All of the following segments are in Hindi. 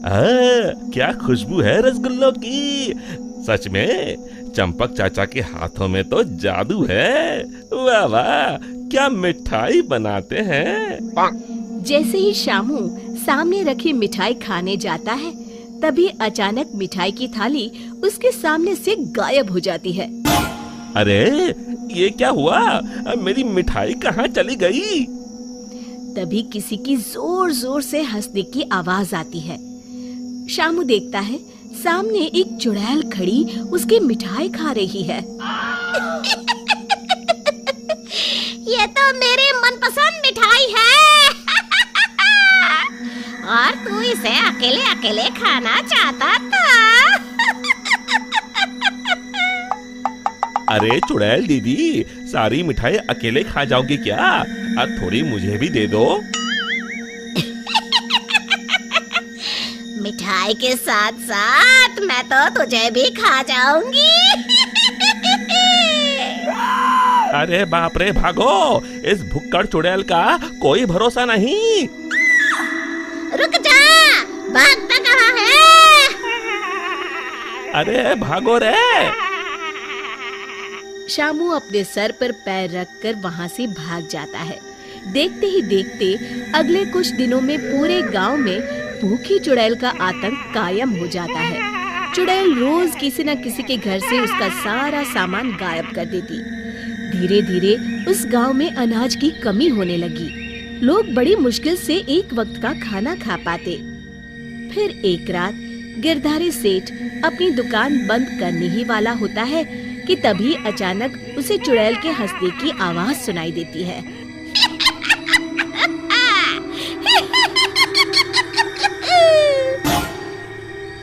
क्या खुशबू है रसगुल्लों की। सच में चंपक चाचा के हाथों में तो जादू है। वाह वाह, क्या मिठाई बनाते हैं। जैसे ही शामू सामने रखी मिठाई खाने जाता है, तभी अचानक मिठाई की थाली उसके सामने से गायब हो जाती है। अरे ये क्या हुआ, मेरी मिठाई कहाँ चली गई। तभी किसी की जोर जोर से हंसने की आवाज आती है। शामू देखता है सामने एक चुड़ैल खड़ी उसकी मिठाई खा रही है। ये तो मेरी मनपसंद मिठाई है। और तू इसे अकेले अकेले खाना चाहता था। अरे चुड़ैल दीदी, सारी मिठाई अकेले खा जाओगी क्या? थोड़ी मुझे भी दे दो। मिठाई के साथ साथ मैं तो तुझे भी खा जाऊंगी। अरे बाप रे, भागो, इस भुक्कड़ चुड़ैल का कोई भरोसा नहीं। रुक जा, भागता कहाँ है? अरे भागो रे। शामू अपने सर पर पैर रखकर वहां से भाग जाता है। देखते ही देखते अगले कुछ दिनों में पूरे गांव में भूखी चुड़ैल का आतंक कायम हो जाता है। चुड़ैल रोज किसी न किसी के घर से उसका सारा सामान गायब कर देती। धीरे धीरे उस गांव में अनाज की कमी होने लगी। लोग बड़ी मुश्किल से एक वक्त का खाना खा पाते। फिर एक रात गिरधारी सेठ अपनी दुकान बंद करने ही वाला होता है कि तभी अचानक उसे चुड़ैल के हंसने की आवाज सुनाई देती है।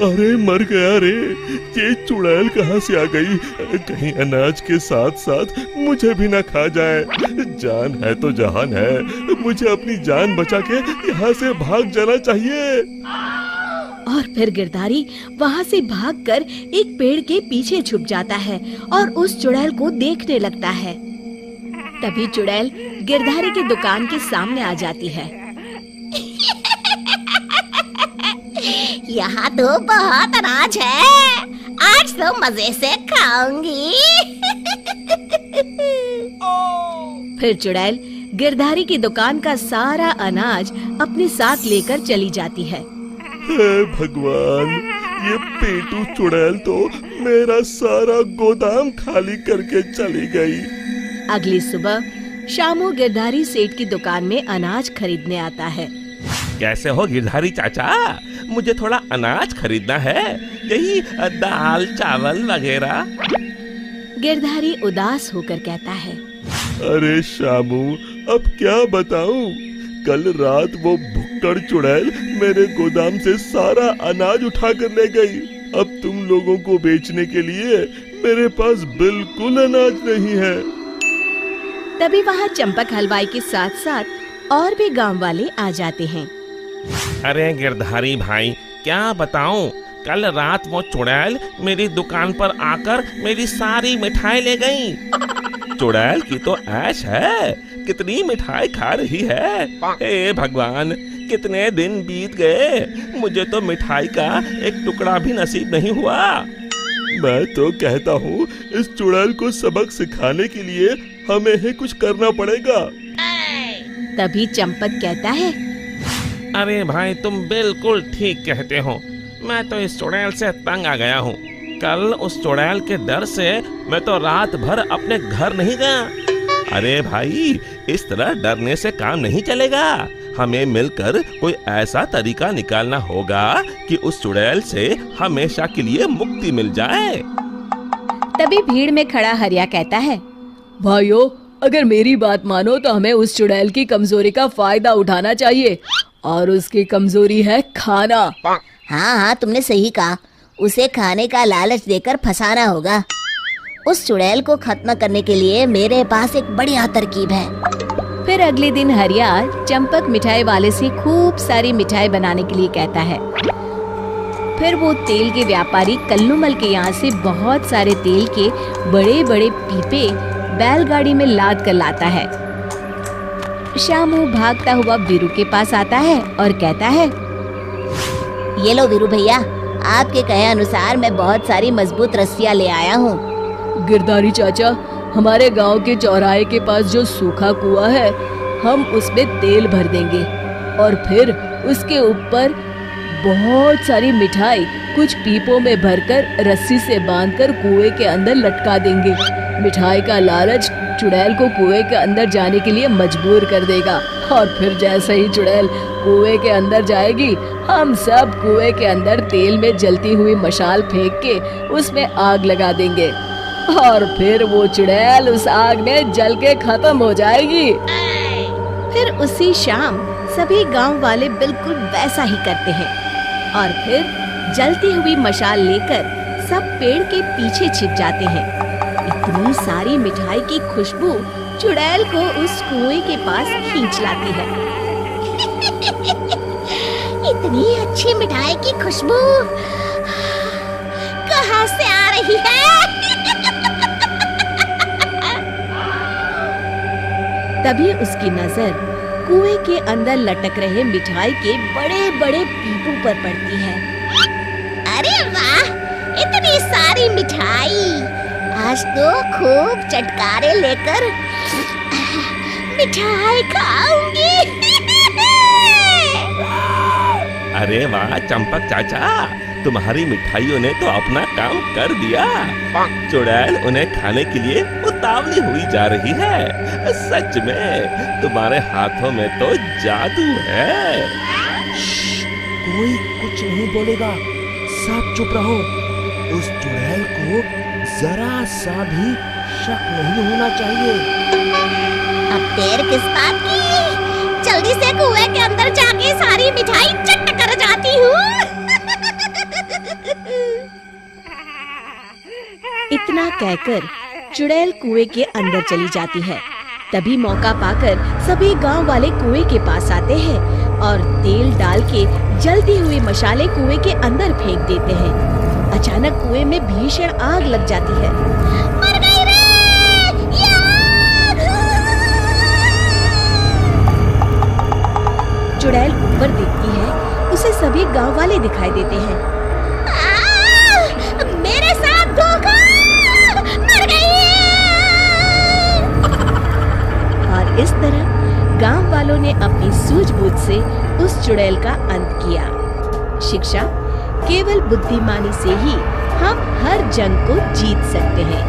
अरे मर गया रे, ये चुड़ैल कहाँ से आ गई? कहीं अनाज के साथ साथ मुझे भी ना खा जाए। जान है तो जहान है, मुझे अपनी जान बचा के यहाँ से भाग जाना चाहिए। और फिर गिरधारी वहाँ से भागकर एक पेड़ के पीछे छुप जाता है और उस चुड़ैल को देखने लगता है। तभी चुड़ैल गिरधारी की दुकान के सामने आ जाती है। यहाँ तो बहुत अनाज है, आज तो मजे से खाऊंगी। फिर चुड़ैल गिरधारी की दुकान का सारा अनाज अपने साथ लेकर चली जाती है। हे भगवान, ये पेटू चुड़ैल तो मेरा सारा गोदाम खाली करके चली गई। अगली सुबह शामू गिरधारी सेठ की दुकान में अनाज खरीदने आता है। कैसे हो गिरधारी चाचा, मुझे थोड़ा अनाज खरीदना है, यही दाल चावल वगैरह। गिरधारी उदास होकर कहता है, अरे शामू, अब क्या बताऊं, कल रात वो भुक्कड़ चुड़ैल मेरे गोदाम से सारा अनाज उठा कर ले गई। अब तुम लोगों को बेचने के लिए मेरे पास बिल्कुल अनाज नहीं है। तभी वहाँ चंपक हलवाई के साथ साथ और भी गांव वाले आ जाते हैं। अरे गिरधारी भाई, क्या बताऊं, कल रात वो चुड़ैल मेरी दुकान पर आकर मेरी सारी मिठाई ले गई। चुड़ैल की तो ऐश है, कितनी मिठाई खा रही है। हे भगवान, कितने दिन बीत गए, मुझे तो मिठाई का एक टुकड़ा भी नसीब नहीं हुआ। मैं तो कहता हूँ, इस चुड़ैल को सबक सिखाने के लिए हमें ही कुछ करना पड़ेगा। तभी चंपक कहता है, अरे भाई, तुम बिल्कुल ठीक कहते हो, मैं तो इस चुड़ैल से तंग आ गया हूँ। कल उस चुड़ैल के डर से मैं तो रात भर अपने घर नहीं गया। अरे भाई, इस तरह डरने से काम नहीं चलेगा, हमें मिलकर कोई ऐसा तरीका निकालना होगा कि उस चुड़ैल से हमेशा के लिए मुक्ति मिल जाए। तभी भीड़ में खड़ा हरिया कहता है, भाइयों, अगर मेरी बात मानो तो हमें उस चुड़ैल की कमजोरी का फायदा उठाना चाहिए, और उसकी कमजोरी है खाना। हाँ हाँ, तुमने सही कहा, उसे खाने का लालच देकर फंसाना होगा। उस चुड़ैल को खत्म करने के लिए मेरे पास एक बढ़िया तरकीब है। फिर अगले दिन हरिया चंपक मिठाई वाले से खूब सारी मिठाई बनाने के लिए कहता है। फिर वो तेल के व्यापारी कल्लूमल के यहाँ से बहुत सारे तेल के बड़े बड़े पीपे बैलगाड़ी में लाद कर लाता है। शामू भागता हुआ वीरू के पास आता है और कहता है, ये लो वीरू भैया, आपके कहे अनुसार मैं बहुत सारी मजबूत रस्सियाँ ले आया हूँ। गिरधारी चाचा, हमारे गांव के चौराहे के पास जो सूखा कुआं है, हम उसमें तेल भर देंगे और फिर उसके ऊपर बहुत सारी मिठाई कुछ पीपों में भरकर रस्सी से बांधकर कुएं के अंदर लटका देंगे। मिठाई का लालच चुड़ैल को कुएं के अंदर जाने के लिए मजबूर कर देगा और फिर जैसे ही चुड़ैल कुएं के अंदर जाएगी, हम सब कुएं के अंदर तेल में जलती हुई मशाल फेंक के उसमें आग लगा देंगे और फिर वो चुड़ैल उस आग में जल के खत्म हो जाएगी। फिर उसी शाम सभी गांव वाले बिल्कुल वैसा ही करते हैं और फिर जलती हुई मशाल लेकर सब पेड़ के पीछे छिप जाते हैं। इतनी सारी मिठाई की खुशबू चुड़ैल को उस कुएं के पास खींच लाती है। इतनी अच्छी मिठाई की खुशबू कहाँ से आ रही है? तभी उसकी नजर कुएं के अंदर लटक रहे मिठाई के बड़े बड़े पीपों पर पड़ती है। अरे वाह, इतनी सारी मिठाई! आज तो खूब चटकारे लेकर मिठाई खाऊंगी। अरे वाह चंपक चाचा, तुम्हारी मिठाइयों ने तो अपना काम कर दिया। चुड़ैल उन्हें खाने के लिए उतावली हुई जा रही है। सच में तुम्हारे हाथों में तो जादू है। कोई कुछ नहीं बोलेगा, सब चुप रहो। उस चुड़ैल को जरा सा भी शक नहीं होना चाहिए। अब देर किस बात की? जल्दी से कुएं के अंदर जाके सारी मिठाई चट कर जाती हूँ। इतना कहकर चुड़ैल कुएं के अंदर चली जाती है। तभी मौका पाकर सभी गांव वाले कुएं के पास आते हैं और तेल डाल के जलती हुई मशाले कुएं के अंदर फेंक देते हैं। अचानक कुएं में भीषण आग लग जाती है। मर गई रे! चुड़ैल ऊपर देखती है, उसे सभी गांव वाले दिखाई देते हैं। मेरे साथ धोखा! मर गई! और इस तरह गांव वालों ने अपनी सूझबूझ से उस चुड़ैल का अंत किया। शिक्षा, केवल बुद्धिमानी से ही हम हर जंग को जीत सकते हैं।